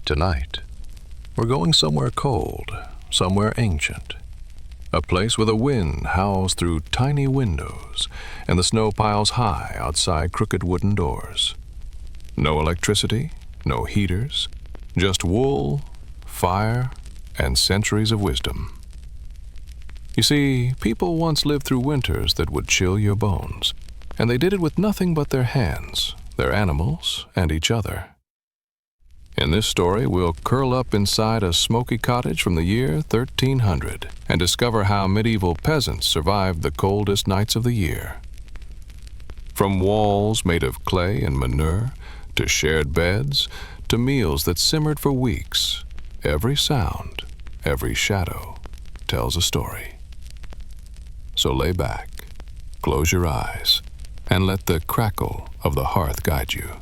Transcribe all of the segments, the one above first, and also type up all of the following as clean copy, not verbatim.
Tonight, we're going somewhere cold, somewhere ancient. A place where the wind howls through tiny windows and the snow piles high outside crooked wooden doors. No electricity, no heaters, just wool, fire, and centuries of wisdom. You see, people once lived through winters that would chill your bones, and they did it with nothing but their hands, their animals, and each other. In this story, we'll curl up inside a smoky cottage from the year 1300 and discover how medieval peasants survived the coldest nights of the year. From walls made of clay and manure, to shared beds, to meals that simmered for weeks, every sound, every shadow tells a story. So lay back, close your eyes, and let the crackle of the hearth guide you.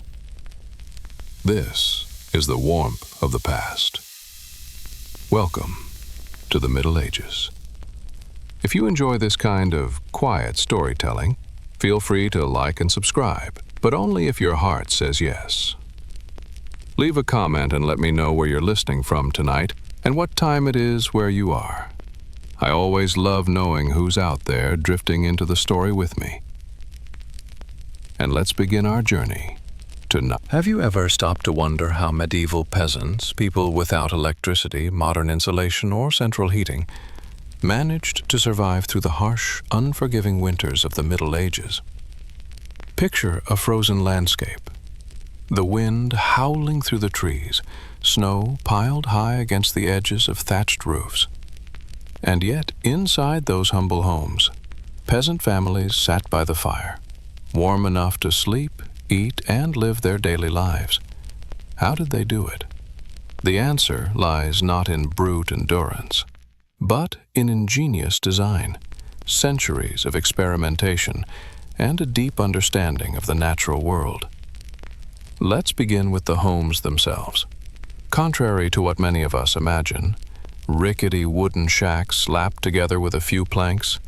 This is the warmth of the past. Welcome to the Middle Ages. If you enjoy this kind of quiet storytelling, feel free to like and subscribe, but only if your heart says yes. Leave a comment and let me know where you're listening from tonight and what time it is where you are. I always love knowing who's out there drifting into the story with me. And let's begin our journey. Have you ever stopped to wonder how medieval peasants, people without electricity, modern insulation, or central heating, managed to survive through the harsh, unforgiving winters of the Middle Ages? Picture a frozen landscape. The wind howling through the trees, snow piled high against the edges of thatched roofs. And yet, inside those humble homes, peasant families sat by the fire, warm enough to sleep, eat, and live their daily lives. How did they do it? The answer lies not in brute endurance, but in ingenious design, centuries of experimentation, and a deep understanding of the natural world. Let's begin with the homes themselves. Contrary to what many of us imagine, rickety wooden shacks slapped together with a few planks,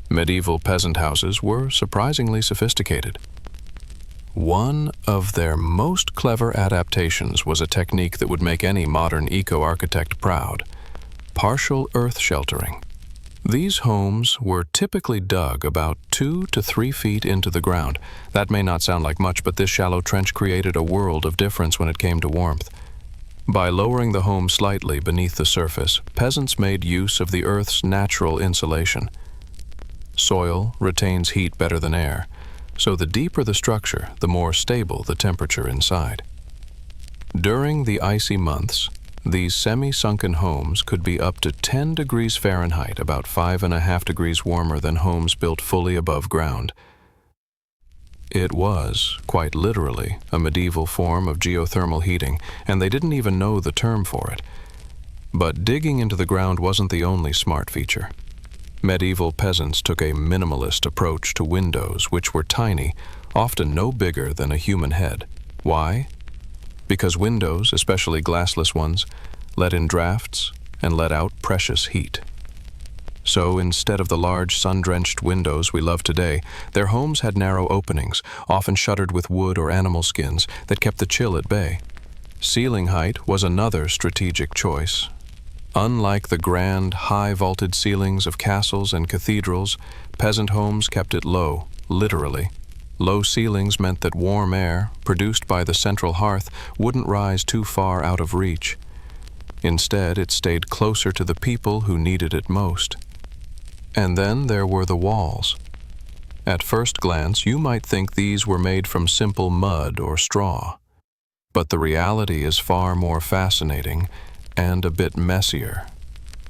medieval peasant houses were surprisingly sophisticated. One of their most clever adaptations was a technique that would make any modern eco-architect proud: partial earth sheltering. These homes were typically dug about 2 to 3 feet into the ground. That may not sound like much, but this shallow trench created a world of difference when it came to warmth. By lowering the home slightly beneath the surface, peasants made use of the earth's natural insulation. Soil retains heat better than air, so the deeper the structure, the more stable the temperature inside. During the icy months, these semi-sunken homes could be up to 10 degrees Fahrenheit, about 5.5 degrees warmer than homes built fully above ground. It was, quite literally, a medieval form of geothermal heating, and they didn't even know the term for it. But digging into the ground wasn't the only smart feature. Medieval peasants took a minimalist approach to windows, which were tiny, often no bigger than a human head. Why? Because windows, especially glassless ones, let in drafts and let out precious heat. So instead of the large sun-drenched windows we love today, their homes had narrow openings, often shuttered with wood or animal skins, that kept the chill at bay. Ceiling height was another strategic choice. Unlike the grand, high-vaulted ceilings of castles and cathedrals, peasant homes kept it low, literally. Low ceilings meant that warm air, produced by the central hearth, wouldn't rise too far out of reach. Instead, it stayed closer to the people who needed it most. And then there were the walls. At first glance, you might think these were made from simple mud or straw. But the reality is far more fascinating and a bit messier.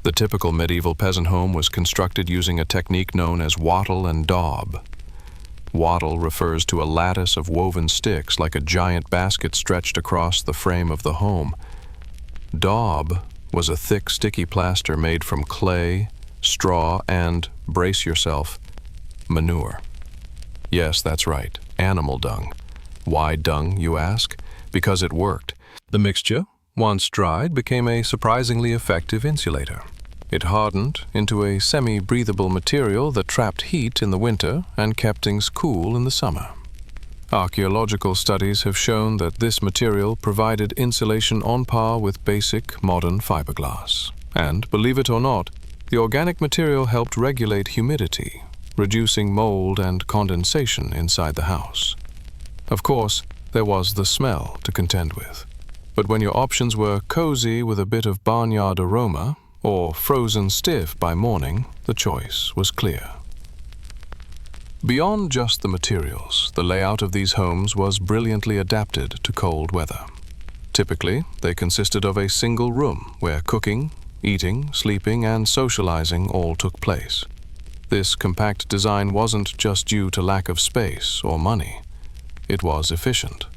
The typical medieval peasant home was constructed using a technique known as wattle and daub. Wattle refers to a lattice of woven sticks like a giant basket stretched across the frame of the home. Daub was a thick, sticky plaster made from clay, straw, and, brace yourself, manure. Yes, that's right, animal dung. Why dung, you ask? Because it worked. The mixture, once dried, became a surprisingly effective insulator. It hardened into a semi-breathable material that trapped heat in the winter and kept things cool in the summer. Archaeological studies have shown that this material provided insulation on par with basic modern fiberglass. And, believe it or not, the organic material helped regulate humidity, reducing mold and condensation inside the house. Of course, there was the smell to contend with. But when your options were cozy with a bit of barnyard aroma or frozen stiff by morning, the choice was clear. Beyond just the materials, the layout of these homes was brilliantly adapted to cold weather. Typically, they consisted of a single room where cooking, eating, sleeping, and socializing all took place. This compact design wasn't just due to lack of space or money. It was efficient.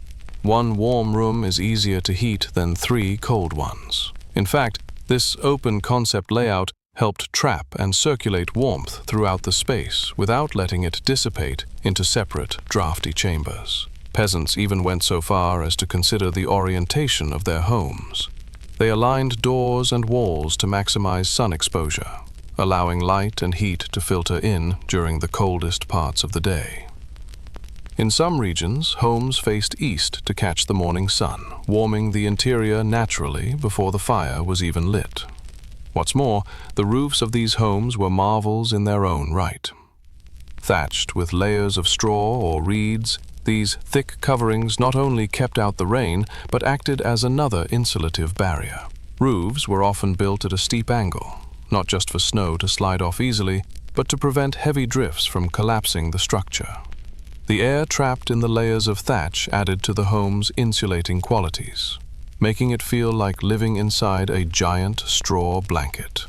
One warm room is easier to heat than 3 cold ones. In fact, this open concept layout helped trap and circulate warmth throughout the space without letting it dissipate into separate, drafty chambers. Peasants even went so far as to consider the orientation of their homes. They aligned doors and walls to maximize sun exposure, allowing light and heat to filter in during the coldest parts of the day. In some regions, homes faced east to catch the morning sun, warming the interior naturally before the fire was even lit. What's more, the roofs of these homes were marvels in their own right. Thatched with layers of straw or reeds, these thick coverings not only kept out the rain, but acted as another insulative barrier. Roofs were often built at a steep angle, not just for snow to slide off easily, but to prevent heavy drifts from collapsing the structure. The air trapped in the layers of thatch added to the home's insulating qualities, making it feel like living inside a giant straw blanket.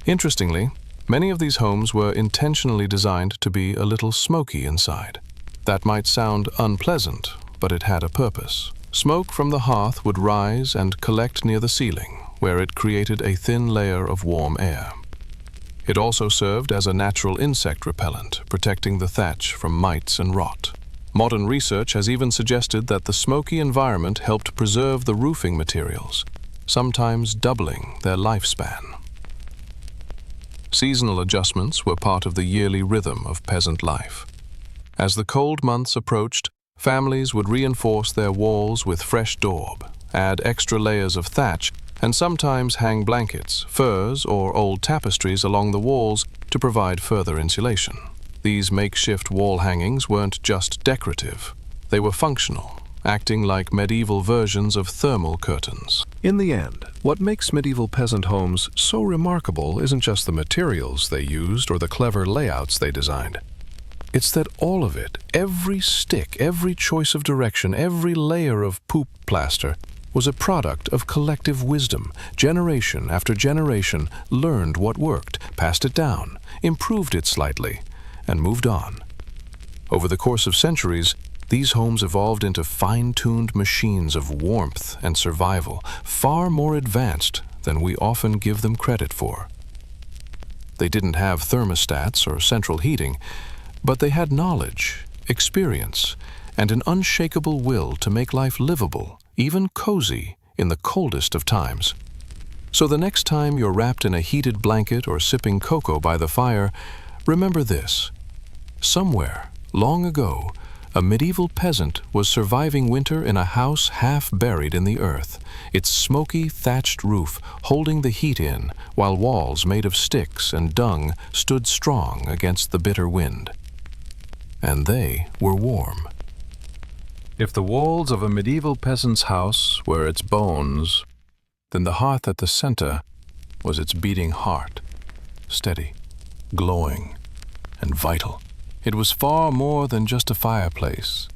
Interestingly, many of these homes were intentionally designed to be a little smoky inside. That might sound unpleasant, but it had a purpose. Smoke from the hearth would rise and collect near the ceiling, where it created a thin layer of warm air. It also served as a natural insect repellent, protecting the thatch from mites and rot. Modern research has even suggested that the smoky environment helped preserve the roofing materials, sometimes doubling their lifespan. Seasonal adjustments were part of the yearly rhythm of peasant life. As the cold months approached, families would reinforce their walls with fresh daub, add extra layers of thatch, and sometimes hang blankets, furs, or old tapestries along the walls to provide further insulation. These makeshift wall hangings weren't just decorative. They were functional, acting like medieval versions of thermal curtains. In the end, what makes medieval peasant homes so remarkable isn't just the materials they used or the clever layouts they designed. It's that all of it, every stick, every choice of direction, every layer of poop plaster, was a product of collective wisdom. Generation after generation learned what worked, passed it down, improved it slightly, and moved on. Over the course of centuries, these homes evolved into fine-tuned machines of warmth and survival, far more advanced than we often give them credit for. They didn't have thermostats or central heating, but they had knowledge, experience, and an unshakable will to make life livable, even cozy, in the coldest of times. So the next time you're wrapped in a heated blanket or sipping cocoa by the fire, remember this. Somewhere, long ago, a medieval peasant was surviving winter in a house half buried in the earth, its smoky, thatched roof holding the heat in, while walls made of sticks and dung stood strong against the bitter wind. And they were warm. If the walls of a medieval peasant's house were its bones, then the hearth at the center was its beating heart, steady, glowing, and vital. It was far more than just a fireplace.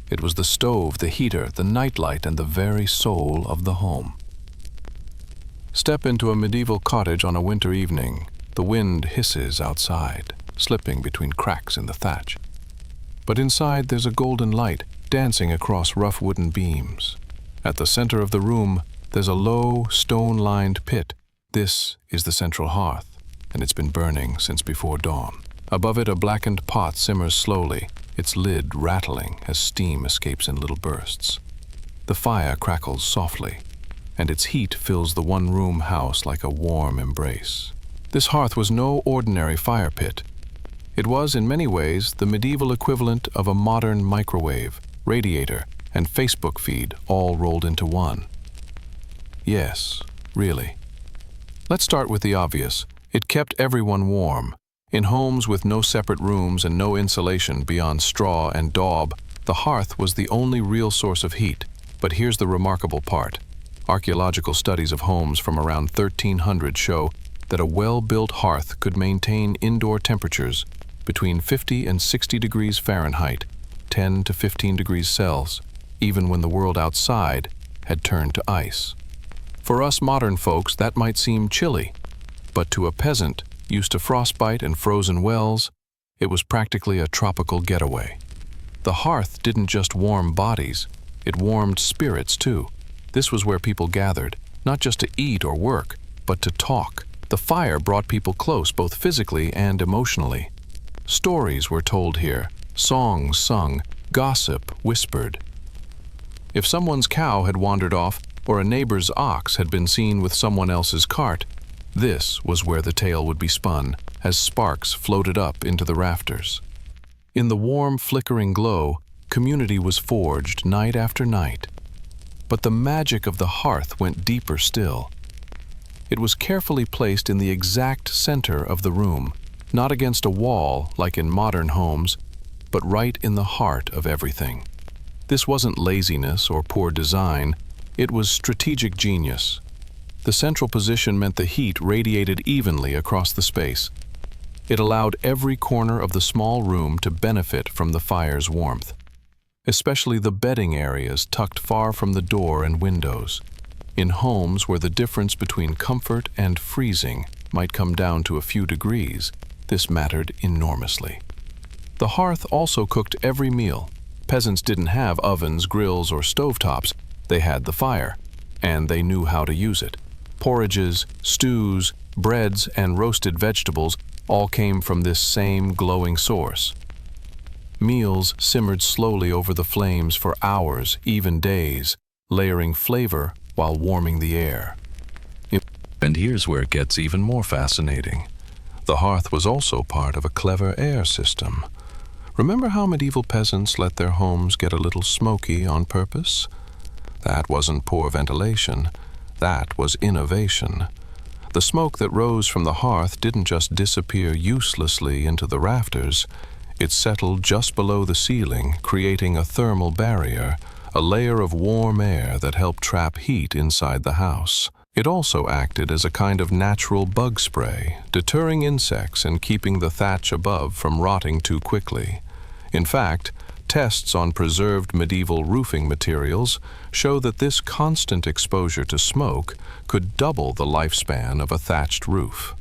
It was the stove, the heater, the nightlight, and the very soul of the home. Step into a medieval cottage on a winter evening. The wind hisses outside, slipping between cracks in the thatch. But inside there's a golden light dancing across rough wooden beams. At the center of the room, there's a low, stone-lined pit. This is the central hearth, and it's been burning since before dawn. Above it, a blackened pot simmers slowly, its lid rattling as steam escapes in little bursts. The fire crackles softly, and its heat fills the one-room house like a warm embrace. This hearth was no ordinary fire pit. It was, in many ways, the medieval equivalent of a modern microwave, radiator, and Facebook feed all rolled into one. Yes, really. Let's start with the obvious. It kept everyone warm. In homes with no separate rooms and no insulation beyond straw and daub, the hearth was the only real source of heat. But here's the remarkable part. Archaeological studies of homes from around 1300 show that a well-built hearth could maintain indoor temperatures between 50 and 60 degrees Fahrenheit, 10 to 15 degrees Celsius, even when the world outside had turned to ice. For us modern folks, that might seem chilly, but to a peasant used to frostbite and frozen wells, it was practically a tropical getaway. The hearth didn't just warm bodies, it warmed spirits too. This was where people gathered, not just to eat or work, but to talk. The fire brought people close, both physically and emotionally. Stories were told here, songs sung, gossip whispered. If someone's cow had wandered off, or a neighbor's ox had been seen with someone else's cart, this was where the tale would be spun, as sparks floated up into the rafters. In the warm, flickering glow, community was forged night after night. But the magic of the hearth went deeper still. It was carefully placed in the exact center of the room, not against a wall like in modern homes, but right in the heart of everything. This wasn't laziness or poor design, it was strategic genius. The central position meant the heat radiated evenly across the space. It allowed every corner of the small room to benefit from the fire's warmth, especially the bedding areas tucked far from the door and windows. In homes where the difference between comfort and freezing might come down to a few degrees, this mattered enormously. The hearth also cooked every meal. Peasants didn't have ovens, grills, or stovetops. They had the fire, and they knew how to use it. Porridges, stews, breads, and roasted vegetables all came from this same glowing source. Meals simmered slowly over the flames for hours, even days, layering flavor while warming the air. And here's where it gets even more fascinating. The hearth was also part of a clever air system. Remember how medieval peasants let their homes get a little smoky on purpose? That wasn't poor ventilation, that was innovation. The smoke that rose from the hearth didn't just disappear uselessly into the rafters, it settled just below the ceiling, creating a thermal barrier, a layer of warm air that helped trap heat inside the house. It also acted as a kind of natural bug spray, deterring insects and keeping the thatch above from rotting too quickly. In fact, tests on preserved medieval roofing materials show that this constant exposure to smoke could double the lifespan of a thatched roof.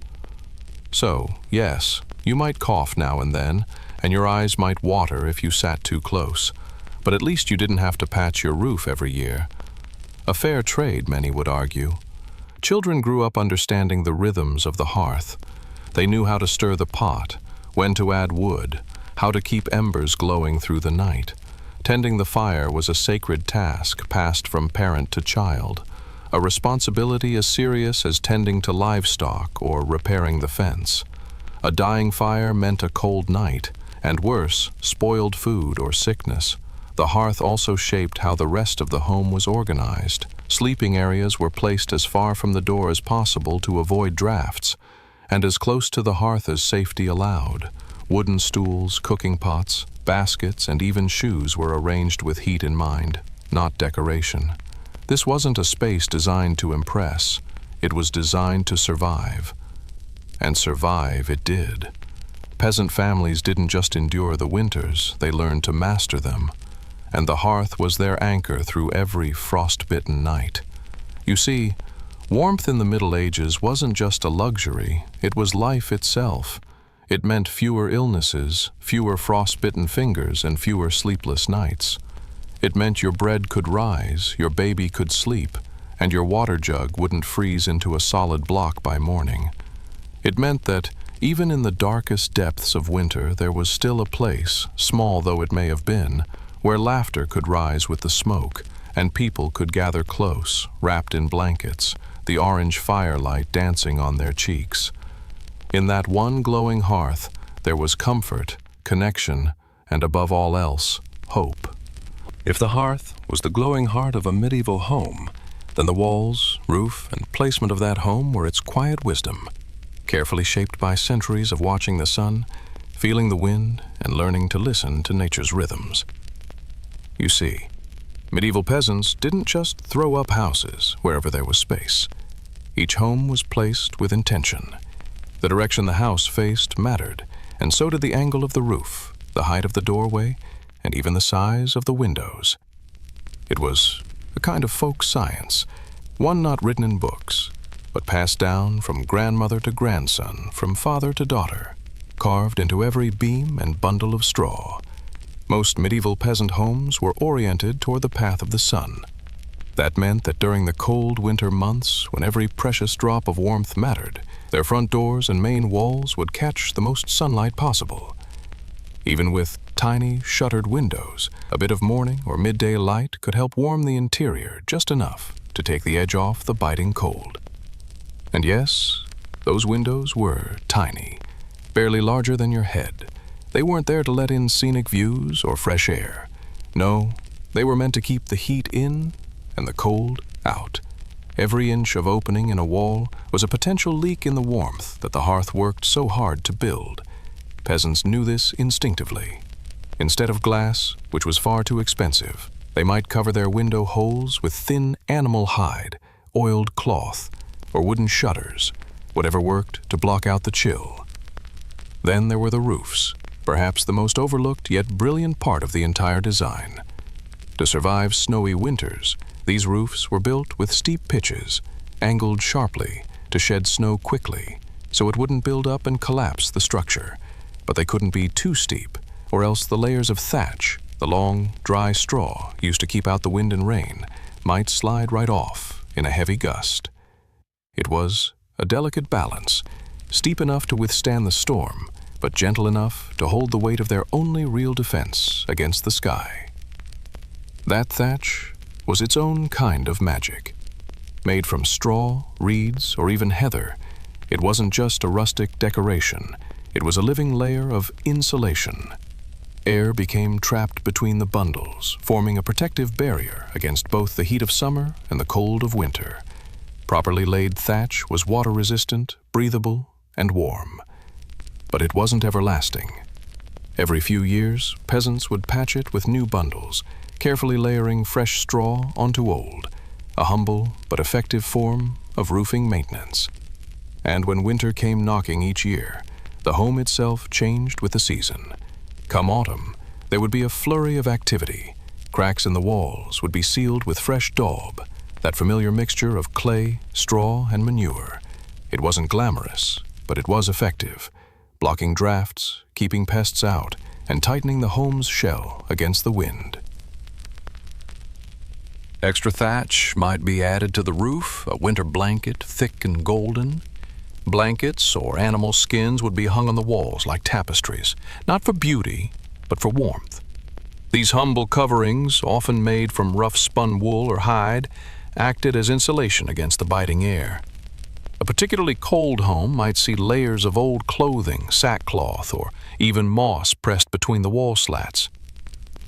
So, yes, you might cough now and then, and your eyes might water if you sat too close, but at least you didn't have to patch your roof every year. A fair trade, many would argue. Children grew up understanding the rhythms of the hearth. They knew how to stir the pot, when to add wood, how to keep embers glowing through the night. Tending the fire was a sacred task passed from parent to child, a responsibility as serious as tending to livestock or repairing the fence. A dying fire meant a cold night, and worse, spoiled food or sickness. The hearth also shaped how the rest of the home was organized. Sleeping areas were placed as far from the door as possible to avoid drafts, and as close to the hearth as safety allowed. Wooden stools, cooking pots, baskets, and even shoes were arranged with heat in mind, not decoration. This wasn't a space designed to impress, it was designed to survive. And survive it did. Peasant families didn't just endure the winters, they learned to master them. And the hearth was their anchor through every frost-bitten night. You see, warmth in the Middle Ages wasn't just a luxury, it was life itself. It meant fewer illnesses, fewer frost-bitten fingers, and fewer sleepless nights. It meant your bread could rise, your baby could sleep, and your water jug wouldn't freeze into a solid block by morning. It meant that, even in the darkest depths of winter, there was still a place, small though it may have been, where laughter could rise with the smoke, and people could gather close, wrapped in blankets, the orange firelight dancing on their cheeks. In that one glowing hearth, there was comfort, connection, and above all else, hope. If the hearth was the glowing heart of a medieval home, then the walls, roof, and placement of that home were its quiet wisdom, carefully shaped by centuries of watching the sun, feeling the wind, and learning to listen to nature's rhythms. You see, medieval peasants didn't just throw up houses wherever there was space. Each home was placed with intention. The direction the house faced mattered, and so did the angle of the roof, the height of the doorway, and even the size of the windows. It was a kind of folk science, one not written in books, but passed down from grandmother to grandson, from father to daughter, carved into every beam and bundle of straw. Most medieval peasant homes were oriented toward the path of the sun. That meant that during the cold winter months, when every precious drop of warmth mattered, their front doors and main walls would catch the most sunlight possible. Even with tiny, shuttered windows, a bit of morning or midday light could help warm the interior just enough to take the edge off the biting cold. And yes, those windows were tiny, barely larger than your head. They weren't there to let in scenic views or fresh air. No, they were meant to keep the heat in and the cold out. Every inch of opening in a wall was a potential leak in the warmth that the hearth worked so hard to build. Peasants knew this instinctively. Instead of glass, which was far too expensive, they might cover their window holes with thin animal hide, oiled cloth, or wooden shutters, whatever worked to block out the chill. Then there were the roofs, perhaps the most overlooked yet brilliant part of the entire design. To survive snowy winters, these roofs were built with steep pitches, angled sharply to shed snow quickly, so it wouldn't build up and collapse the structure. But they couldn't be too steep, or else the layers of thatch, the long, dry straw used to keep out the wind and rain, might slide right off in a heavy gust. It was a delicate balance, steep enough to withstand the storm, but gentle enough to hold the weight of their only real defense against the sky. That thatch was its own kind of magic. Made from straw, reeds, or even heather, it wasn't just a rustic decoration. It was a living layer of insulation. Air became trapped between the bundles, forming a protective barrier against both the heat of summer and the cold of winter. Properly laid thatch was water-resistant, breathable, and warm. But it wasn't everlasting. Every few years, peasants would patch it with new bundles, carefully layering fresh straw onto old, a humble but effective form of roofing maintenance. And when winter came knocking each year, the home itself changed with the season. Come autumn, there would be a flurry of activity. Cracks in the walls would be sealed with fresh daub, that familiar mixture of clay, straw, and manure. It wasn't glamorous, but it was effective, blocking drafts, keeping pests out, and tightening the home's shell against the wind. Extra thatch might be added to the roof, a winter blanket, thick and golden. Blankets or animal skins would be hung on the walls like tapestries, not for beauty, but for warmth. These humble coverings, often made from rough spun wool or hide, acted as insulation against the biting air. A particularly cold home might see layers of old clothing, sackcloth, or even moss pressed between the wall slats.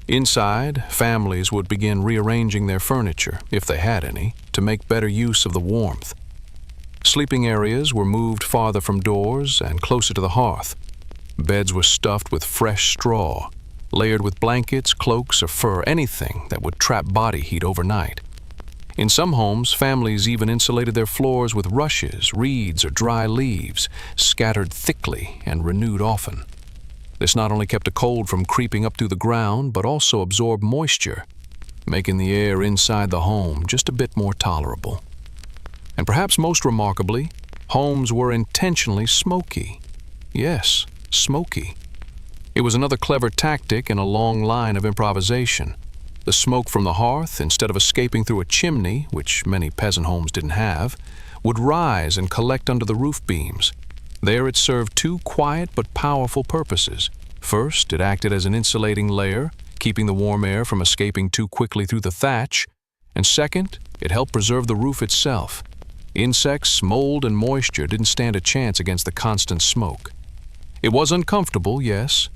Inside, families would begin rearranging their furniture, if they had any, to make better use of the warmth. Sleeping areas were moved farther from doors and closer to the hearth. Beds were stuffed with fresh straw, layered with blankets, cloaks, or fur, anything that would trap body heat overnight. In some homes, families even insulated their floors with rushes, reeds, or dry leaves, scattered thickly and renewed often. This not only kept the cold from creeping up through the ground, but also absorbed moisture, making the air inside the home just a bit more tolerable. And perhaps most remarkably, homes were intentionally smoky. Yes, smoky. It was another clever tactic in a long line of improvisation. The smoke from the hearth, instead of escaping through a chimney, which many peasant homes didn't have, would rise and collect under the roof beams. There it served two quiet but powerful purposes. First, it acted as an insulating layer, keeping the warm air from escaping too quickly through the thatch. And second, it helped preserve the roof itself. Insects, mold, and moisture didn't stand a chance against the constant smoke. It was uncomfortable, yes,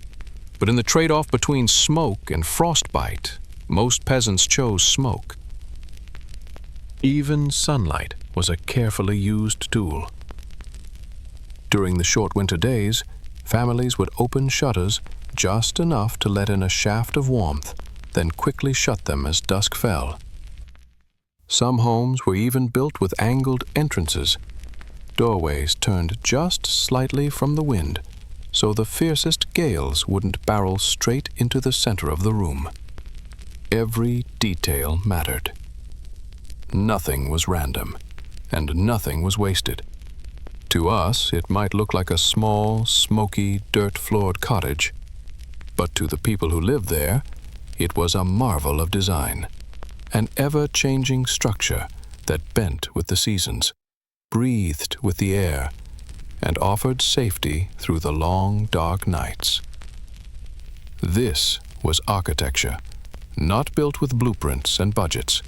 but in the trade-off between smoke and frostbite, most peasants chose smoke. Even sunlight was a carefully used tool. During the short winter days, families would open shutters just enough to let in a shaft of warmth, then quickly shut them as dusk fell. Some homes were even built with angled entrances, doorways turned just slightly from the wind, so the fiercest gales wouldn't barrel straight into the center of the room. Every detail mattered. Nothing was random, and nothing was wasted. To us, it might look like a small, smoky, dirt-floored cottage, but to the people who lived there, it was a marvel of design, an ever-changing structure that bent with the seasons, breathed with the air, and offered safety through the long, dark nights. This was architecture, not built with blueprints and budgets,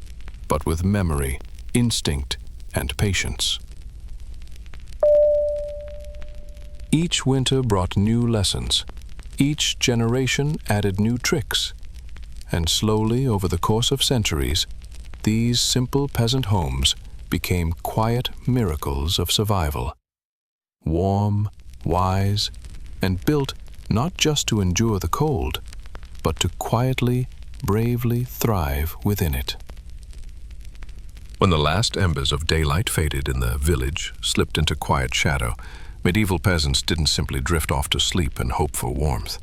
but with memory, instinct, and patience. Each winter brought new lessons. Each generation added new tricks. And slowly, over the course of centuries, these simple peasant homes became quiet miracles of survival. Warm, wise, and built not just to endure the cold, but to quietly, bravely thrive within it. When the last embers of daylight faded and the village slipped into quiet shadow, medieval peasants didn't simply drift off to sleep and hope for warmth.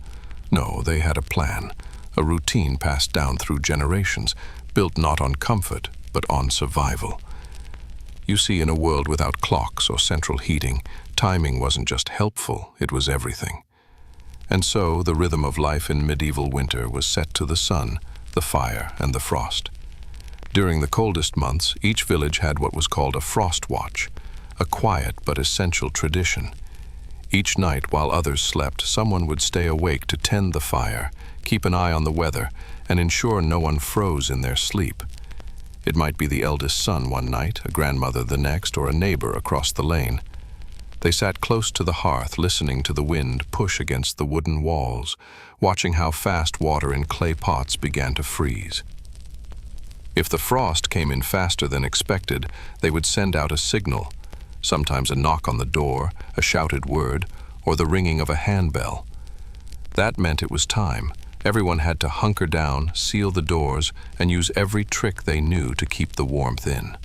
No, they had a plan, a routine passed down through generations, built not on comfort, but on survival. You see, in a world without clocks or central heating, timing wasn't just helpful, it was everything. And so the rhythm of life in medieval winter was set to the sun, the fire, and the frost. During the coldest months, each village had what was called a frost watch, a quiet but essential tradition. Each night, while others slept, someone would stay awake to tend the fire, keep an eye on the weather, and ensure no one froze in their sleep. It might be the eldest son one night, a grandmother the next, or a neighbor across the lane. They sat close to the hearth, listening to the wind push against the wooden walls, watching how fast water in clay pots began to freeze. If the frost came in faster than expected, they would send out a signal, sometimes a knock on the door, a shouted word, or the ringing of a handbell. That meant it was time. Everyone had to hunker down, seal the doors, and use every trick they knew to keep the warmth in.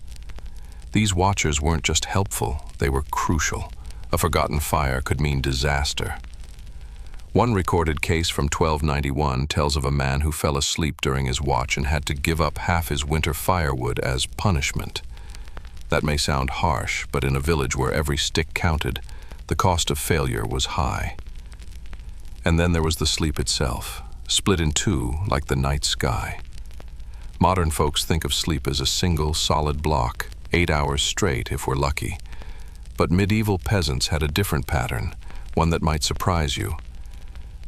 These watchers weren't just helpful, they were crucial. A forgotten fire could mean disaster. One recorded case from 1291 tells of a man who fell asleep during his watch and had to give up half his winter firewood as punishment. That may sound harsh, but in a village where every stick counted, the cost of failure was high. And then there was the sleep itself, split in two like the night sky. Modern folks think of sleep as a single solid block, 8 hours straight if we're lucky. But medieval peasants had a different pattern, one that might surprise you.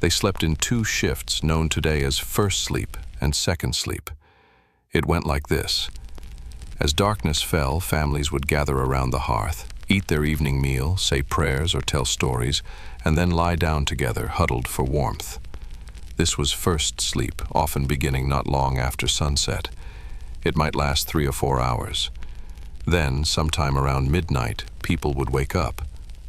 They slept in 2 shifts known today as first sleep and second sleep. It went like this. As darkness fell, families would gather around the hearth, eat their evening meal, say prayers or tell stories, and then lie down together, huddled for warmth. This was first sleep, often beginning not long after sunset. It might last 3 or 4 hours. Then, sometime around midnight, people would wake up,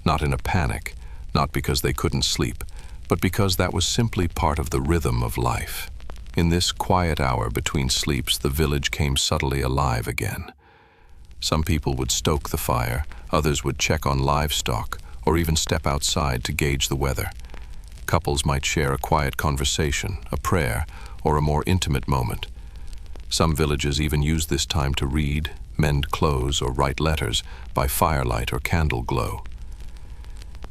not in a panic, not because they couldn't sleep, but because that was simply part of the rhythm of life. In this quiet hour between sleeps, the village came subtly alive again. Some people would stoke the fire, others would check on livestock, or even step outside to gauge the weather. Couples might share a quiet conversation, a prayer, or a more intimate moment. Some villages even used this time to read, mend clothes, or write letters by firelight or candle glow.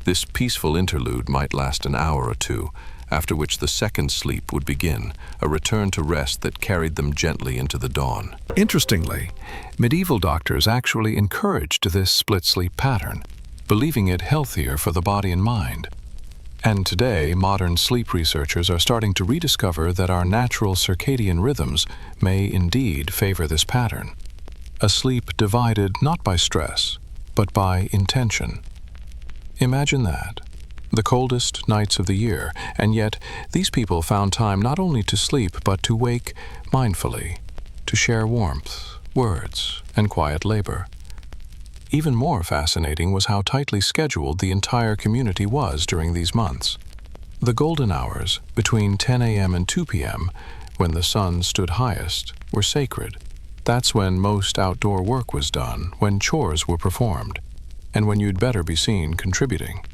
This peaceful interlude might last an hour or two, after which the second sleep would begin, a return to rest that carried them gently into the dawn. Interestingly, medieval doctors actually encouraged this split sleep pattern, believing it healthier for the body and mind. And today, modern sleep researchers are starting to rediscover that our natural circadian rhythms may indeed favor this pattern. A sleep divided not by stress, but by intention. Imagine that. the coldest nights of the year, and yet these people found time not only to sleep but to wake mindfully, to share warmth, words, and quiet labor. Even more fascinating was how tightly scheduled the entire community was during these months. The golden hours, between 10 a.m. and 2 p.m., when the sun stood highest, were sacred. That's when most outdoor work was done, when chores were performed, and when you'd better be seen contributing.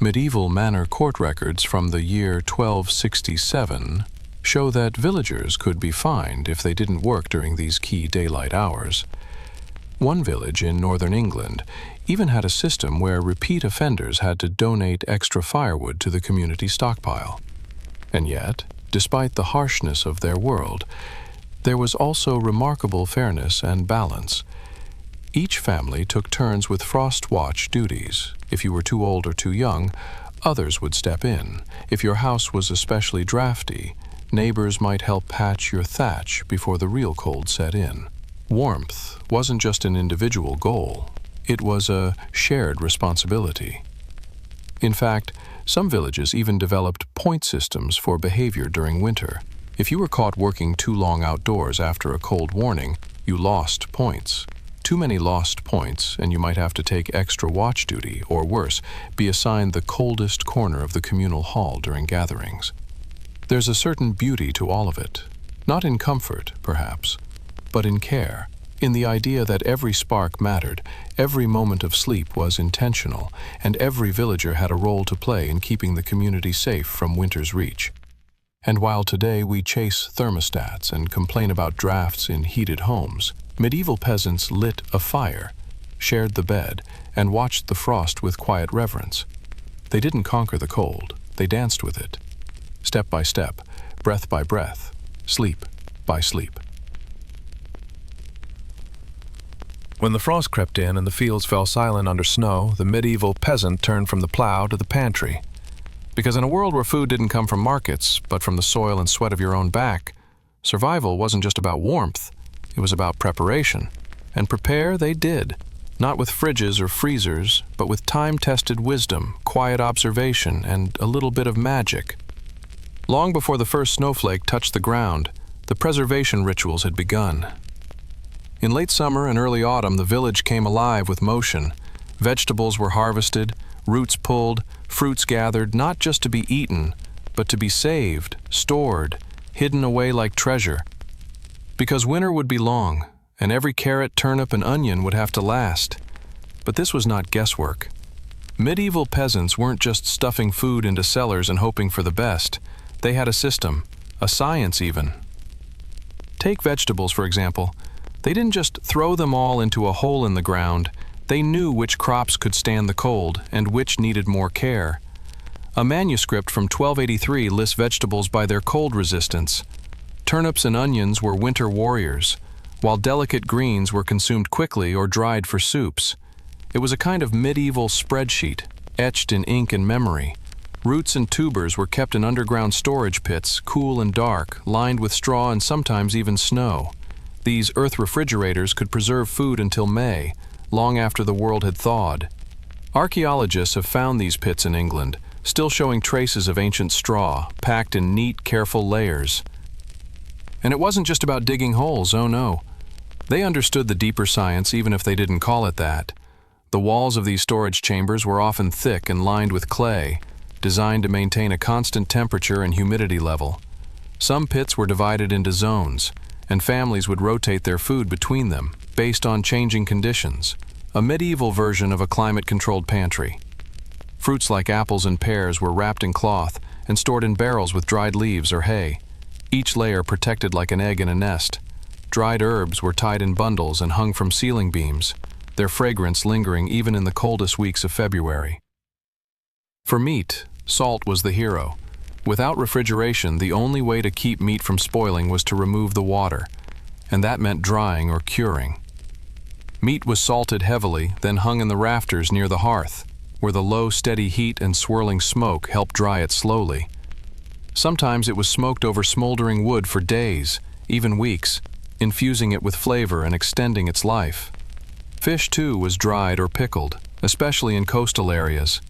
Medieval manor court records from the year 1267 show that villagers could be fined if they didn't work during these key daylight hours. One village in northern England even had a system where repeat offenders had to donate extra firewood to the community stockpile. And yet, despite the harshness of their world, there was also remarkable fairness and balance. Each family took turns with frost watch duties. If you were too old or too young, others would step in. If your house was especially drafty, neighbors might help patch your thatch before the real cold set in. Warmth wasn't just an individual goal, it was a shared responsibility. In fact, some villages even developed point systems for behavior during winter. If you were caught working too long outdoors after a cold warning, you lost points. Too many lost points, and you might have to take extra watch duty, or worse, be assigned the coldest corner of the communal hall during gatherings. There's a certain beauty to all of it, not in comfort, perhaps, but in care, in the idea that every spark mattered, every moment of sleep was intentional, and every villager had a role to play in keeping the community safe from winter's reach. And while today we chase thermostats and complain about drafts in heated homes, medieval peasants lit a fire, shared the bed, and watched the frost with quiet reverence. They didn't conquer the cold, they danced with it. Step by step, breath by breath, sleep by sleep. When the frost crept in and the fields fell silent under snow, the medieval peasant turned from the plow to the pantry. Because in a world where food didn't come from markets, but from the soil and sweat of your own back, survival wasn't just about warmth, it was about preparation. And prepare they did, not with fridges or freezers, but with time-tested wisdom, quiet observation, and a little bit of magic. Long before the first snowflake touched the ground, the preservation rituals had begun. In late summer and early autumn, the village came alive with motion. Vegetables were harvested, roots pulled, fruits gathered, not just to be eaten, but to be saved, stored, hidden away like treasure. Because winter would be long, and every carrot, turnip, and onion would have to last. But this was not guesswork. Medieval peasants weren't just stuffing food into cellars and hoping for the best. They had a system, a science even. Take vegetables, for example. They didn't just throw them all into a hole in the ground. They knew which crops could stand the cold and which needed more care. A manuscript from 1283 lists vegetables by their cold resistance. Turnips and onions were winter warriors, while delicate greens were consumed quickly or dried for soups. It was a kind of medieval spreadsheet, etched in ink and memory. Roots and tubers were kept in underground storage pits, cool and dark, lined with straw and sometimes even snow. These earth refrigerators could preserve food until May, long after the world had thawed. Archaeologists have found these pits in England, still showing traces of ancient straw, packed in neat, careful layers. And it wasn't just about digging holes, oh no. They understood the deeper science even if they didn't call it that. The walls of these storage chambers were often thick and lined with clay, designed to maintain a constant temperature and humidity level. Some pits were divided into zones, and families would rotate their food between them, based on changing conditions, a medieval version of a climate-controlled pantry. Fruits like apples and pears were wrapped in cloth and stored in barrels with dried leaves or hay, each layer protected like an egg in a nest. Dried herbs were tied in bundles and hung from ceiling beams, their fragrance lingering even in the coldest weeks of February. For meat, salt was the hero. Without refrigeration, the only way to keep meat from spoiling was to remove the water, and that meant drying or curing. Meat was salted heavily, then hung in the rafters near the hearth, where the low, steady heat and swirling smoke helped dry it slowly. Sometimes it was smoked over smoldering wood for days, even weeks, infusing it with flavor and extending its life. Fish, too, was dried or pickled, especially in coastal areas.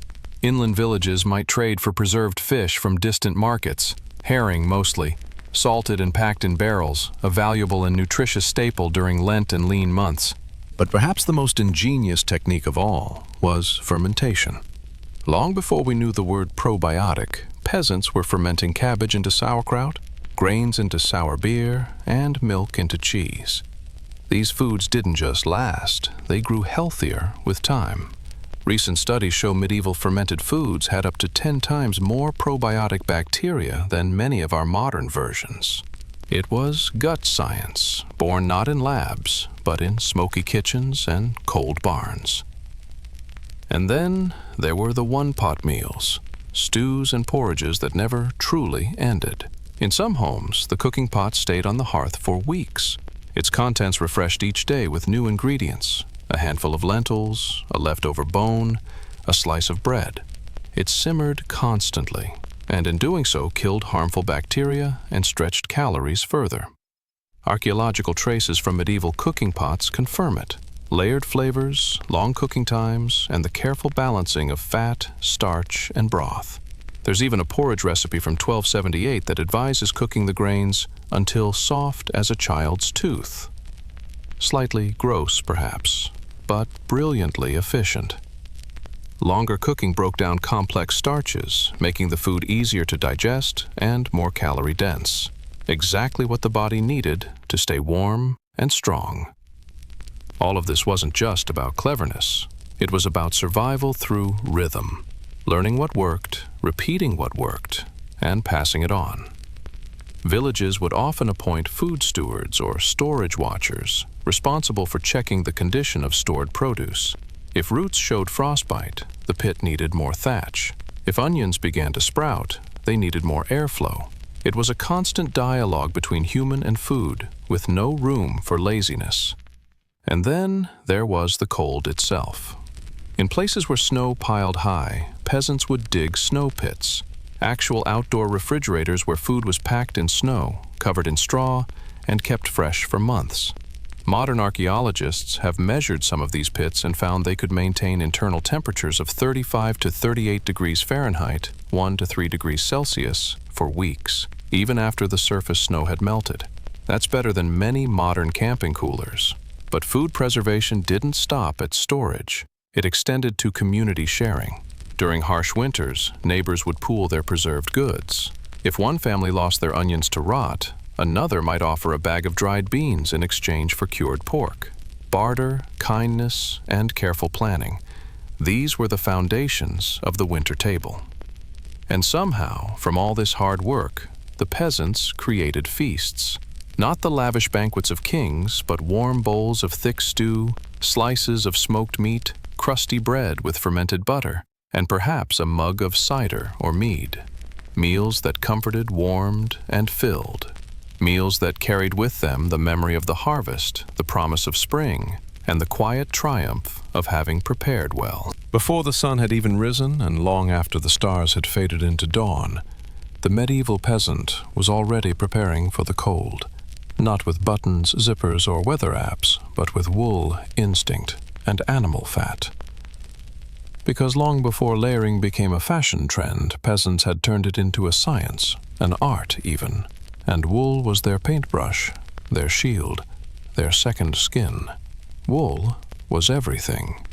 Inland villages might trade for preserved fish from distant markets, herring mostly, salted and packed in barrels, a valuable and nutritious staple during Lent and lean months. But perhaps the most ingenious technique of all was fermentation. Long before we knew the word probiotic, peasants were fermenting cabbage into sauerkraut, grains into sour beer, and milk into cheese. These foods didn't just last, they grew healthier with time. Recent studies show medieval fermented foods had up to 10 times more probiotic bacteria than many of our modern versions. It was gut science, born not in labs, but in smoky kitchens and cold barns. And then there were the one-pot meals, stews and porridges that never truly ended. In some homes, the cooking pot stayed on the hearth for weeks. Its contents refreshed each day with new ingredients, a handful of lentils, a leftover bone, a slice of bread. It simmered constantly, and in doing so killed harmful bacteria and stretched calories further. Archaeological traces from medieval cooking pots confirm it. Layered flavors, long cooking times, and the careful balancing of fat, starch, and broth. There's even a porridge recipe from 1278 that advises cooking the grains until soft as a child's tooth. Slightly gross, perhaps, but brilliantly efficient. Longer cooking broke down complex starches, making the food easier to digest and more calorie-dense. Exactly what the body needed to stay warm and strong. All of this wasn't just about cleverness. It was about survival through rhythm, learning what worked, repeating what worked, and passing it on. Villages would often appoint food stewards or storage watchers, responsible for checking the condition of stored produce. If roots showed frostbite, the pit needed more thatch. If onions began to sprout, they needed more airflow. It was a constant dialogue between human and food, with no room for laziness. And then there was the cold itself. In places where snow piled high, peasants would dig snow pits, actual outdoor refrigerators where food was packed in snow, covered in straw, and kept fresh for months. Modern archaeologists have measured some of these pits and found they could maintain internal temperatures of 35 to 38 degrees Fahrenheit, 1 to 3 degrees Celsius, for weeks, even after the surface snow had melted. That's better than many modern camping coolers. But food preservation didn't stop at storage. It extended to community sharing. During harsh winters, neighbors would pool their preserved goods. If one family lost their onions to rot, another might offer a bag of dried beans in exchange for cured pork. Barter, kindness, and careful planning. These were the foundations of the winter table. And somehow, from all this hard work, the peasants created feasts. Not the lavish banquets of kings, but warm bowls of thick stew, slices of smoked meat, crusty bread with fermented butter, and perhaps a mug of cider or mead. Meals that comforted, warmed, and filled. Meals that carried with them the memory of the harvest, the promise of spring, and the quiet triumph of having prepared well. Before the sun had even risen and long after the stars had faded into dawn, the medieval peasant was already preparing for the cold. Not with buttons, zippers, or weather apps, but with wool, instinct, and animal fat. Because long before layering became a fashion trend, peasants had turned it into a science, an art even, and wool was their paintbrush, their shield, their second skin. Wool was everything.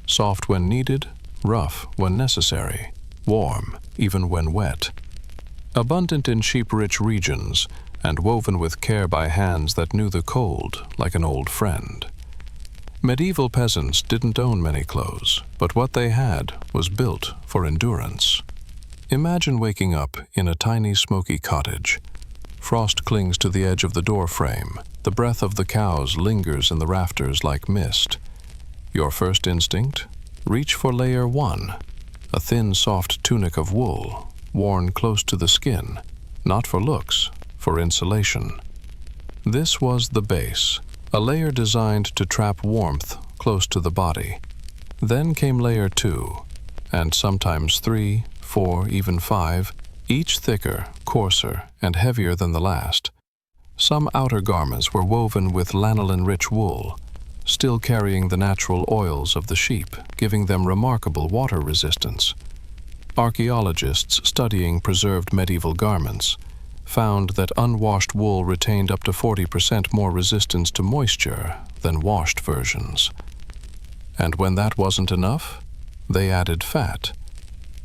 Soft when needed, rough when necessary, warm even when wet. Abundant in sheep-rich regions, and woven with care by hands that knew the cold like an old friend. Medieval peasants didn't own many clothes, but what they had was built for endurance. Imagine waking up in a tiny smoky cottage. Frost clings to the edge of the door frame. The breath of the cows lingers in the rafters like mist. Your first instinct? Reach for layer 1, a thin, soft tunic of wool, worn close to the skin, not for looks, for insulation. This was the base, a layer designed to trap warmth close to the body. Then came layer 2, and sometimes 3, 4, even 5, each thicker, coarser, and heavier than the last. Some outer garments were woven with lanolin-rich wool, still carrying the natural oils of the sheep, giving them remarkable water resistance. Archaeologists studying preserved medieval garments found that unwashed wool retained up to 40% more resistance to moisture than washed versions. And when that wasn't enough, they added fat.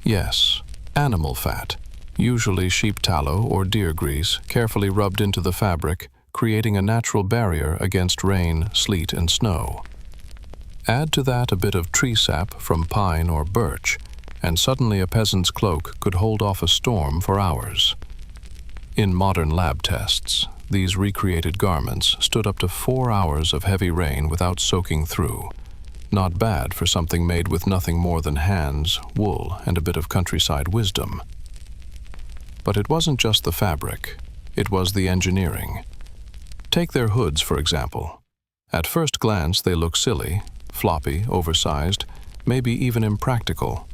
Yes, animal fat, usually sheep tallow or deer grease, carefully rubbed into the fabric, creating a natural barrier against rain, sleet, and snow. Add to that a bit of tree sap from pine or birch, and suddenly a peasant's cloak could hold off a storm for hours. In modern lab tests, these recreated garments stood up to 4 hours of heavy rain without soaking through. Not bad for something made with nothing more than hands, wool, and a bit of countryside wisdom. But it wasn't just the fabric, it was the engineering. Take their hoods, for example. At first glance, they look silly, floppy, oversized, maybe even impractical.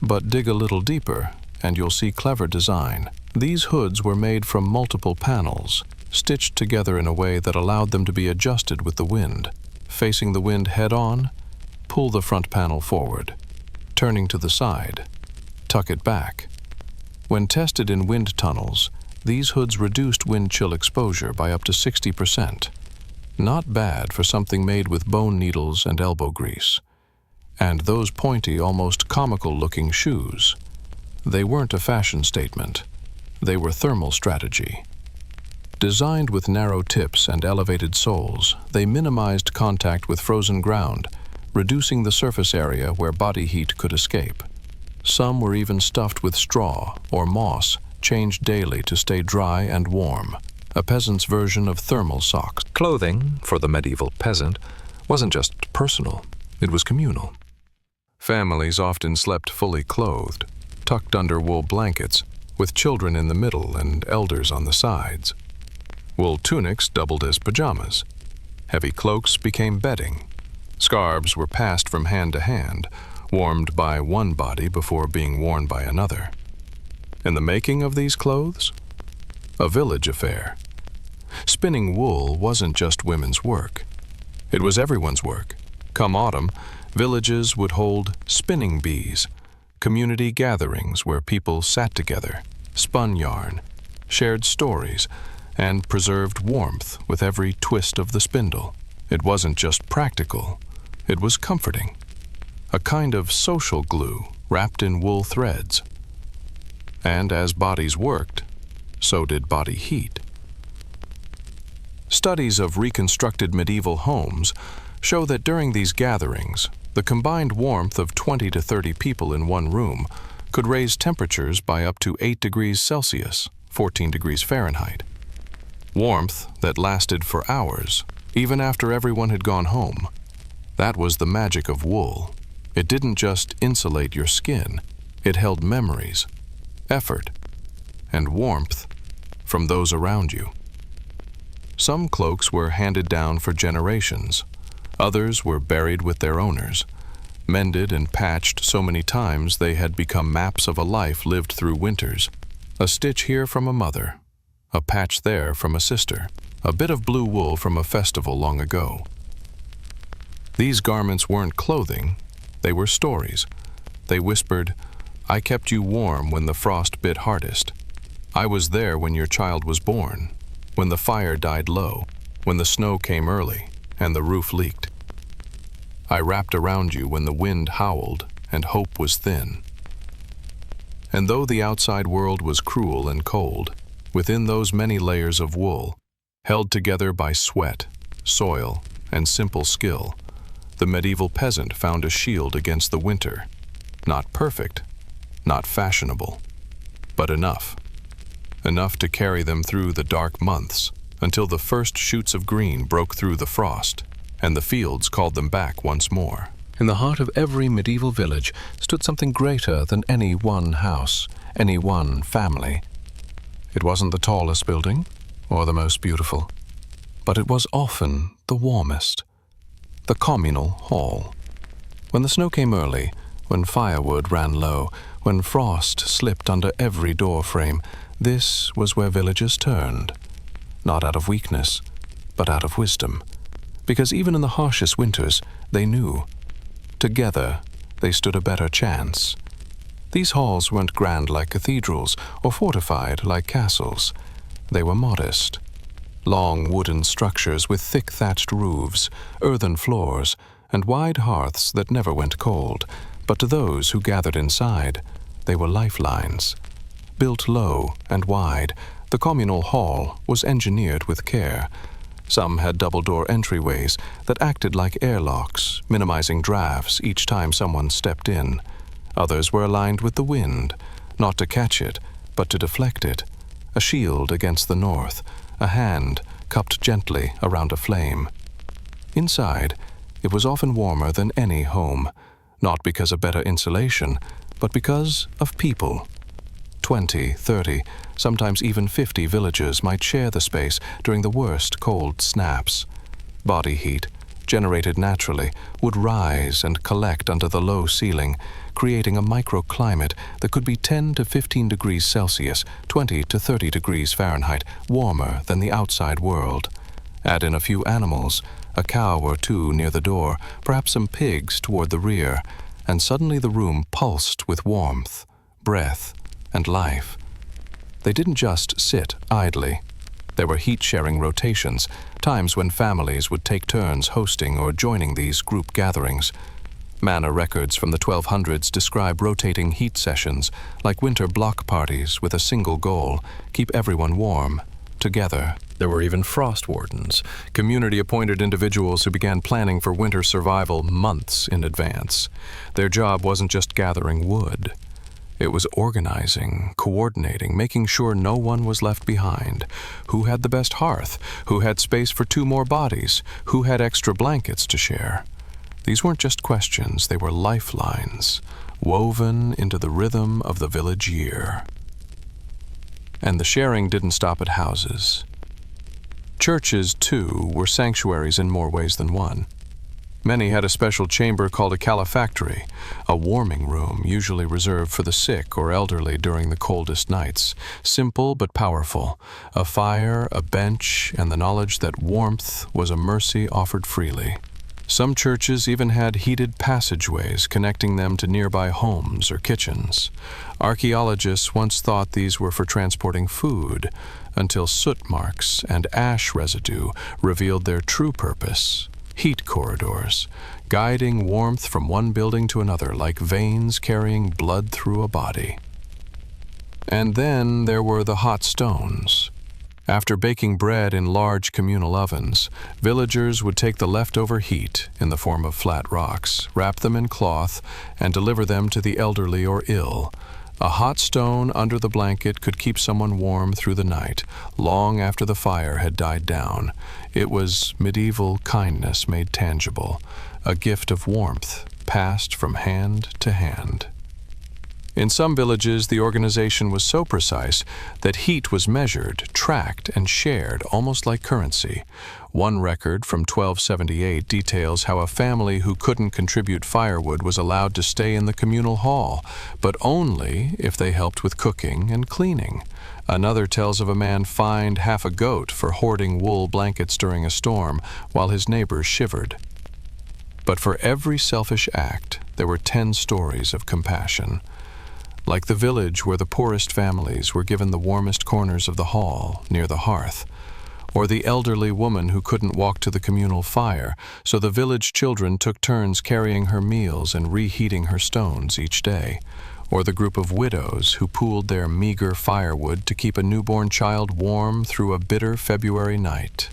But dig a little deeper, and you'll see clever design. These hoods were made from multiple panels, stitched together in a way that allowed them to be adjusted with the wind. Facing the wind head-on, pull the front panel forward. Turning to the side, tuck it back. When tested in wind tunnels, these hoods reduced wind chill exposure by up to 60%. Not bad for something made with bone needles and elbow grease. And those pointy, almost comical-looking shoes. They weren't a fashion statement. They were thermal strategy. Designed with narrow tips and elevated soles, they minimized contact with frozen ground, reducing the surface area where body heat could escape. Some were even stuffed with straw or moss, changed daily to stay dry and warm. A peasant's version of thermal socks. Clothing, for the medieval peasant, wasn't just personal, it was communal. Families often slept fully clothed, tucked under wool blankets, with children in the middle and elders on the sides. Wool tunics doubled as pajamas. Heavy cloaks became bedding. Scarves were passed from hand to hand, warmed by one body before being worn by another. And the making of these clothes? A village affair. Spinning wool wasn't just women's work. It was everyone's work. Come autumn, villages would hold spinning bees, community gatherings where people sat together, spun yarn, shared stories, and preserved warmth with every twist of the spindle. It wasn't just practical, it was comforting. A kind of social glue wrapped in wool threads. And as bodies worked, so did body heat. Studies of reconstructed medieval homes show that during these gatherings, the combined warmth of 20 to 30 people in one room could raise temperatures by up to 8 degrees Celsius, 14 degrees Fahrenheit. Warmth that lasted for hours, even after everyone had gone home. That was the magic of wool. It didn't just insulate your skin, it held memories, effort, and warmth from those around you. Some cloaks were handed down for generations. Others were buried with their owners, mended and patched so many times they had become maps of a life lived through winters. A stitch here from a mother, a patch there from a sister, a bit of blue wool from a festival long ago. These garments weren't clothing, they were stories. They whispered, "I kept you warm when the frost bit hardest. I was there when your child was born, when the fire died low, when the snow came early and the roof leaked. I wrapped around you when the wind howled and hope was thin." And though the outside world was cruel and cold, within those many layers of wool, held together by sweat, soil, and simple skill, the medieval peasant found a shield against the winter. Not perfect, not fashionable, but enough. Enough to carry them through the dark months until the first shoots of green broke through the frost and the fields called them back once more. In the heart of every medieval village stood something greater than any one house, any one family. It wasn't the tallest building or the most beautiful, but it was often the warmest. The communal hall. When the snow came early, when firewood ran low, when frost slipped under every door frame, this was where villagers turned, not out of weakness, but out of wisdom, because even in the harshest winters, they knew. Together, they stood a better chance. These halls weren't grand like cathedrals or fortified like castles. They were modest. Long wooden structures with thick thatched roofs, earthen floors, and wide hearths that never went cold, but to those who gathered inside, they were lifelines. Built low and wide, the communal hall was engineered with care. Some had double-door entryways that acted like airlocks, minimizing drafts each time someone stepped in. Others were aligned with the wind, not to catch it, but to deflect it. A shield against the north, a hand cupped gently around a flame. Inside, it was often warmer than any home, not because of better insulation, but because of people. 20, 30, sometimes even 50 villagers might share the space during the worst cold snaps. Body heat, generated naturally, would rise and collect under the low ceiling, creating a microclimate that could be 10 to 15 degrees Celsius, 20 to 30 degrees Fahrenheit, warmer than the outside world. Add in a few animals, a cow or two near the door, perhaps some pigs toward the rear, and suddenly the room pulsed with warmth, breath, and life. They didn't just sit idly. There were heat-sharing rotations, times when families would take turns hosting or joining these group gatherings. Manor records from the 1200s describe rotating heat sessions, like winter block parties with a single goal: keep everyone warm, together. There were even frost wardens, community-appointed individuals who began planning for winter survival months in advance. Their job wasn't just gathering wood. It was organizing, coordinating, making sure no one was left behind. Who had the best hearth? Who had space for 2 more bodies? Who had extra blankets to share? These weren't just questions, they were lifelines, woven into the rhythm of the village year. And the sharing didn't stop at houses. Churches, too, were sanctuaries in more ways than one. Many had a special chamber called a calefactory, a warming room usually reserved for the sick or elderly during the coldest nights. Simple but powerful, a fire, a bench, and the knowledge that warmth was a mercy offered freely. Some churches even had heated passageways connecting them to nearby homes or kitchens. Archaeologists once thought these were for transporting food, until soot marks and ash residue revealed their true purpose: heat corridors, guiding warmth from one building to another like veins carrying blood through a body. And then there were the hot stones. After baking bread in large communal ovens, villagers would take the leftover heat in the form of flat rocks, wrap them in cloth, and deliver them to the elderly or ill. A hot stone under the blanket could keep someone warm through the night, long after the fire had died down. It was medieval kindness made tangible, a gift of warmth passed from hand to hand. In some villages, the organization was so precise that heat was measured, tracked, and shared almost like currency. One record from 1278 details how a family who couldn't contribute firewood was allowed to stay in the communal hall, but only if they helped with cooking and cleaning. Another tells of a man fined half a goat for hoarding wool blankets during a storm while his neighbors shivered. But for every selfish act, there were 10 stories of compassion. Like the village where the poorest families were given the warmest corners of the hall, near the hearth, or the elderly woman who couldn't walk to the communal fire, so the village children took turns carrying her meals and reheating her stones each day, or the group of widows who pooled their meager firewood to keep a newborn child warm through a bitter February night.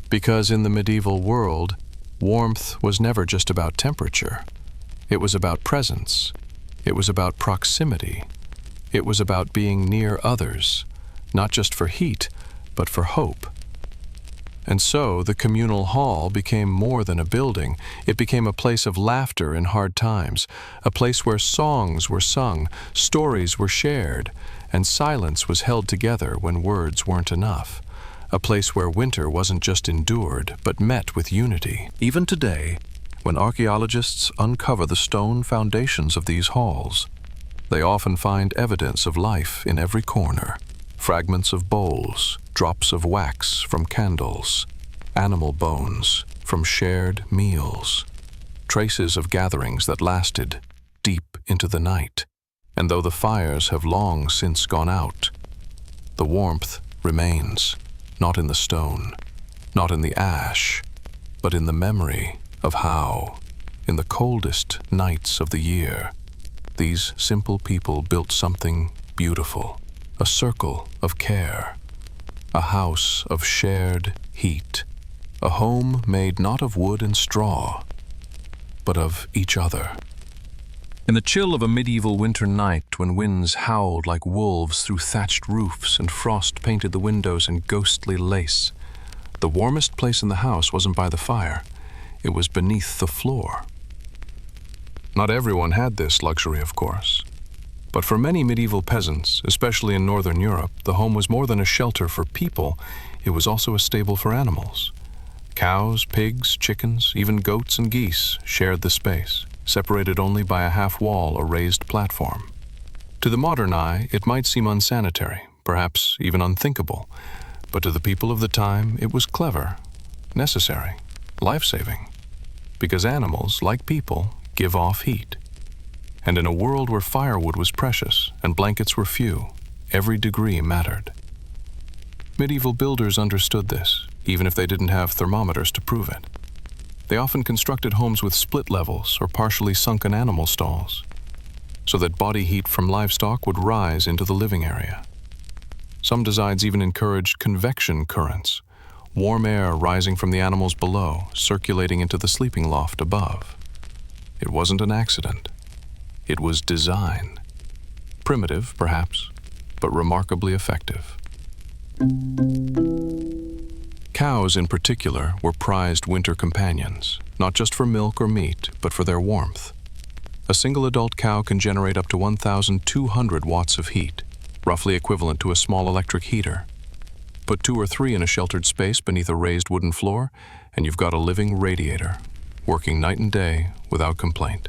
Because in the medieval world, warmth was never just about temperature. It was about presence. It was about proximity. It was about being near others, not just for heat, but for hope. And so the communal hall became more than a building. It became a place of laughter in hard times, a place where songs were sung, stories were shared, and silence was held together when words weren't enough. A place where winter wasn't just endured, but met with unity. Even today, when archaeologists uncover the stone foundations of these halls, they often find evidence of life in every corner. Fragments of bowls, drops of wax from candles, animal bones, from shared meals, traces of gatherings that lasted deep into the night. And though the fires have long since gone out, the warmth remains, not in the stone, not in the ash, but in the memory of how, in the coldest nights of the year, these simple people built something beautiful, a circle of care, a house of shared heat, a home made not of wood and straw, but of each other. In the chill of a medieval winter night, when winds howled like wolves through thatched roofs and frost painted the windows in ghostly lace, the warmest place in the house wasn't by the fire, it was beneath the floor. Not everyone had this luxury, of course. But for many medieval peasants, especially in Northern Europe, the home was more than a shelter for people, it was also a stable for animals. Cows, pigs, chickens, even goats and geese shared the space, separated only by a half wall or raised platform. To the modern eye, it might seem unsanitary, perhaps even unthinkable, but to the people of the time, it was clever, necessary, life-saving, because animals, like people, give off heat. And in a world where firewood was precious and blankets were few, every degree mattered. Medieval builders understood this, even if they didn't have thermometers to prove it. They often constructed homes with split levels or partially sunken animal stalls, so that body heat from livestock would rise into the living area. Some designs even encouraged convection currents, warm air rising from the animals below, circulating into the sleeping loft above. It wasn't an accident. It was design. Primitive, perhaps, but remarkably effective. Cows, in particular, were prized winter companions, not just for milk or meat, but for their warmth. A single adult cow can generate up to 1,200 watts of heat, roughly equivalent to a small electric heater. Put 2 or 3 in a sheltered space beneath a raised wooden floor, and you've got a living radiator, working night and day without complaint.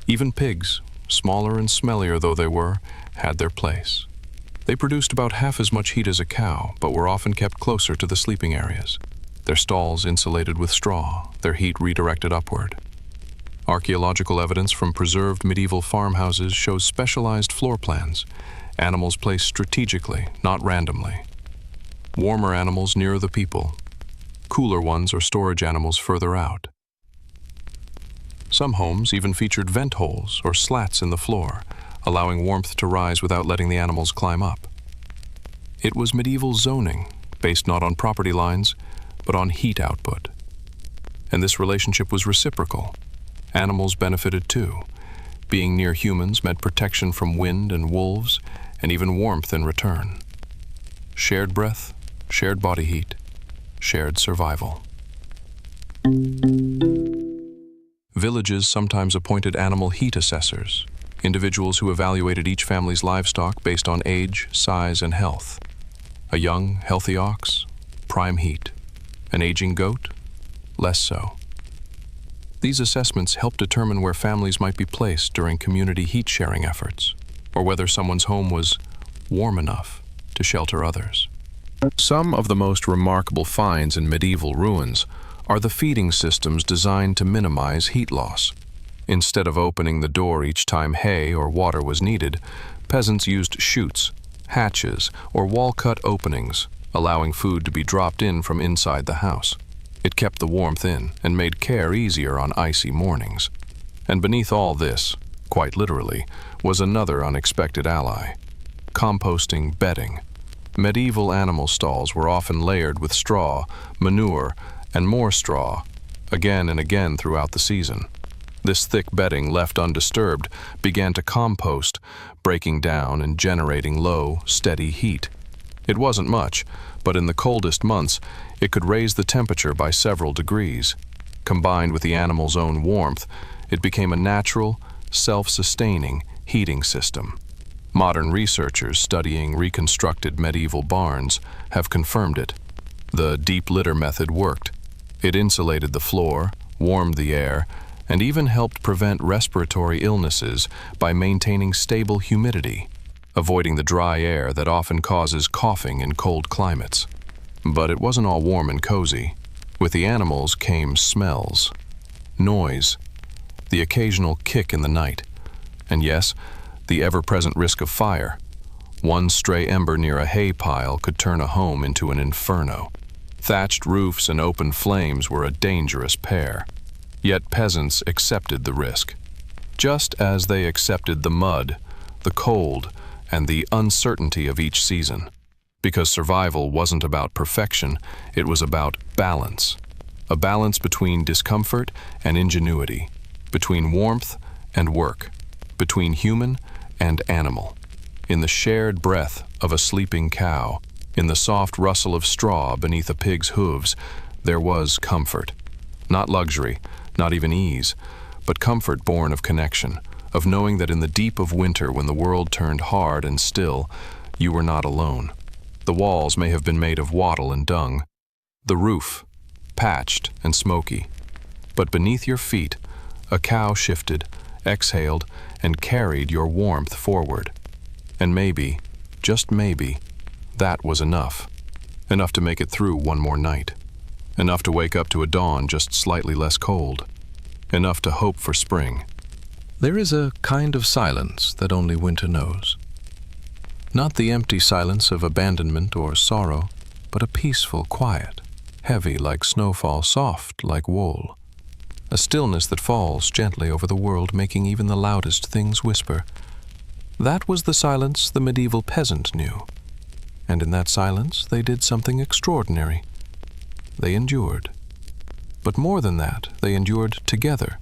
Even pigs, smaller and smellier though they were, had their place. They produced about half as much heat as a cow, but were often kept closer to the sleeping areas, their stalls insulated with straw, their heat redirected upward. Archaeological evidence from preserved medieval farmhouses shows specialized floor plans, animals placed strategically, not randomly. Warmer animals nearer the people, cooler ones or storage animals further out. Some homes even featured vent holes or slats in the floor, allowing warmth to rise without letting the animals climb up. It was medieval zoning, based not on property lines, but on heat output. And this relationship was reciprocal. Animals benefited too. Being near humans meant protection from wind and wolves, and even warmth in return. Shared breath, shared body heat, shared survival. Villages sometimes appointed animal heat assessors, individuals who evaluated each family's livestock based on age, size, and health. A young, healthy ox, prime heat. An aging goat, less so. These assessments help determine where families might be placed during community heat-sharing efforts, or whether someone's home was warm enough to shelter others. Some of the most remarkable finds in medieval ruins are the feeding systems designed to minimize heat loss. Instead of opening the door each time hay or water was needed, peasants used chutes, hatches, or wall-cut openings, allowing food to be dropped in from inside the house. It kept the warmth in and made care easier on icy mornings. And beneath all this, quite literally, was another unexpected ally: composting bedding. Medieval animal stalls were often layered with straw, manure, and more straw, again and again throughout the season. This thick bedding, left undisturbed, began to compost, breaking down and generating low, steady heat. It wasn't much, but in the coldest months, it could raise the temperature by several degrees. Combined with the animal's own warmth, it became a natural, self-sustaining heating system. Modern researchers studying reconstructed medieval barns have confirmed it. The deep litter method worked. It insulated the floor, warmed the air, and even helped prevent respiratory illnesses by maintaining stable humidity, avoiding the dry air that often causes coughing in cold climates. But it wasn't all warm and cozy. With the animals came smells, noise, the occasional kick in the night, and yes, the ever-present risk of fire. One stray ember near a hay pile could turn a home into an inferno. Thatched roofs and open flames were a dangerous pair. Yet peasants accepted the risk, just as they accepted the mud, the cold, and the uncertainty of each season. Because survival wasn't about perfection, it was about balance. A balance between discomfort and ingenuity, between warmth and work, between human and animal. In the shared breath of a sleeping cow, in the soft rustle of straw beneath a pig's hooves, there was comfort. Not luxury, not even ease, but comfort born of connection, of knowing that in the deep of winter when the world turned hard and still, you were not alone. The walls may have been made of wattle and dung, the roof patched and smoky, but beneath your feet, a cow shifted, exhaled, and carried your warmth forward. And maybe, just maybe, that was enough. Enough to make it through one more night. Enough to wake up to a dawn just slightly less cold. Enough to hope for spring. There is a kind of silence that only winter knows. Not the empty silence of abandonment or sorrow, but a peaceful quiet, heavy like snowfall, soft like wool. A stillness that falls gently over the world, making even the loudest things whisper. That was the silence the medieval peasant knew. And in that silence they did something extraordinary. They endured. But more than that, they endured together.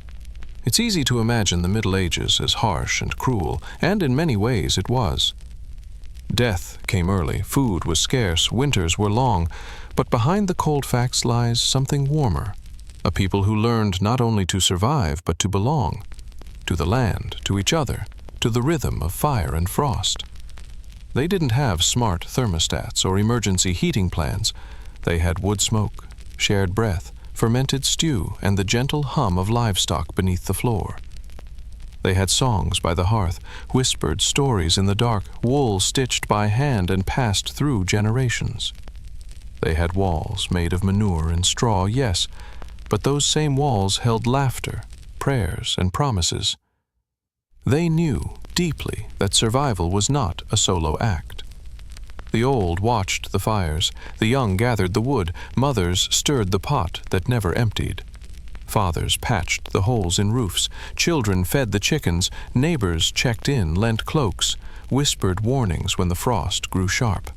It's easy to imagine the Middle Ages as harsh and cruel, and in many ways it was. Death came early, food was scarce, winters were long, but behind the cold facts lies something warmer. A people who learned not only to survive, but to belong. To the land, to each other, to the rhythm of fire and frost. They didn't have smart thermostats or emergency heating plans. They had wood smoke, shared breath, fermented stew, and the gentle hum of livestock beneath the floor. They had songs by the hearth, whispered stories in the dark, wool stitched by hand and passed through generations. They had walls made of manure and straw, yes, but those same walls held laughter, prayers, and promises. They knew deeply that survival was not a solo act. The old watched the fires, the young gathered the wood, mothers stirred the pot that never emptied. Fathers patched the holes in roofs, children fed the chickens, neighbors checked in, lent cloaks, whispered warnings when the frost grew sharp.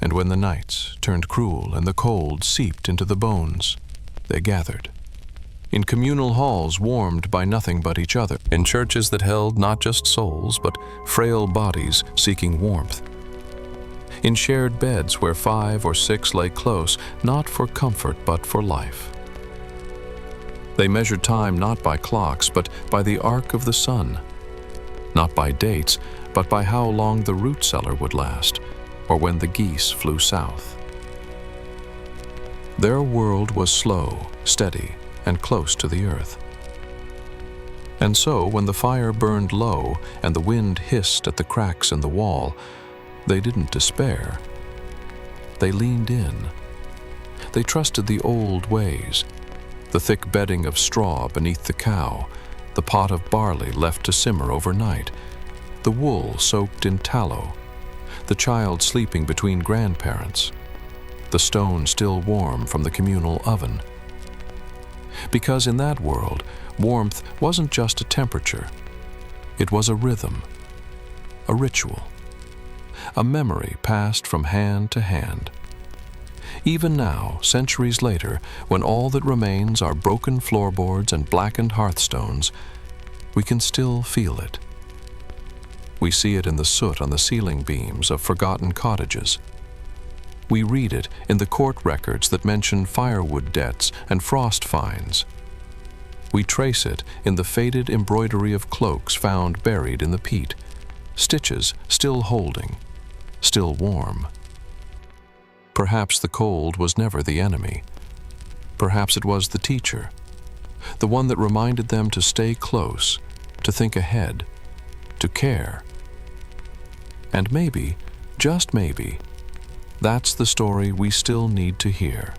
And when the nights turned cruel and the cold seeped into the bones, they gathered. In communal halls warmed by nothing but each other, in churches that held not just souls, but frail bodies seeking warmth. In shared beds where 5 or 6 lay close, not for comfort but for life. They measured time not by clocks, but by the arc of the sun. Not by dates, but by how long the root cellar would last, or when the geese flew south. Their world was slow, steady, and close to the earth. And so, when the fire burned low and the wind hissed at the cracks in the wall, they didn't despair. They leaned in. They trusted the old ways, the thick bedding of straw beneath the cow, the pot of barley left to simmer overnight, the wool soaked in tallow, the child sleeping between grandparents, the stone still warm from the communal oven. Because in that world, warmth wasn't just a temperature. It was a rhythm, a ritual, a memory passed from hand to hand. Even now, centuries later, when all that remains are broken floorboards and blackened hearthstones, we can still feel it. We see it in the soot on the ceiling beams of forgotten cottages. We read it in the court records that mention firewood debts and frost fines. We trace it in the faded embroidery of cloaks found buried in the peat, stitches still holding, still warm. Perhaps the cold was never the enemy. Perhaps it was the teacher, the one that reminded them to stay close, to think ahead, to care. And maybe, just maybe, that's the story we still need to hear.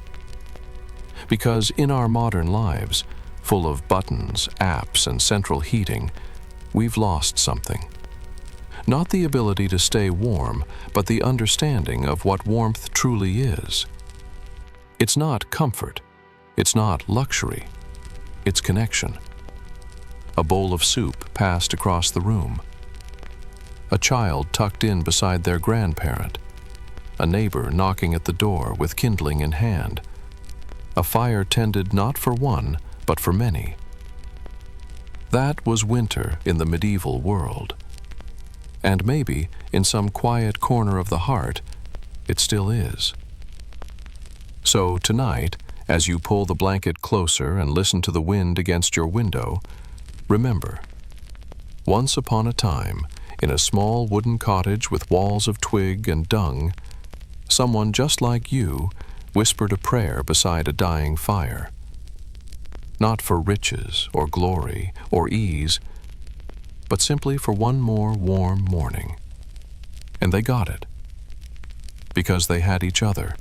Because in our modern lives, full of buttons, apps, and central heating, we've lost something. Not the ability to stay warm, but the understanding of what warmth truly is. It's not comfort. It's not luxury. It's connection. A bowl of soup passed across the room. A child tucked in beside their grandparent. A neighbor knocking at the door with kindling in hand. A fire tended not for one, but for many. That was winter in the medieval world. And maybe, in some quiet corner of the heart, it still is. So tonight, as you pull the blanket closer and listen to the wind against your window, remember, once upon a time, in a small wooden cottage with walls of twig and dung, someone just like you whispered a prayer beside a dying fire. Not for riches or glory or ease, but simply for one more warm morning. And they got it, because they had each other.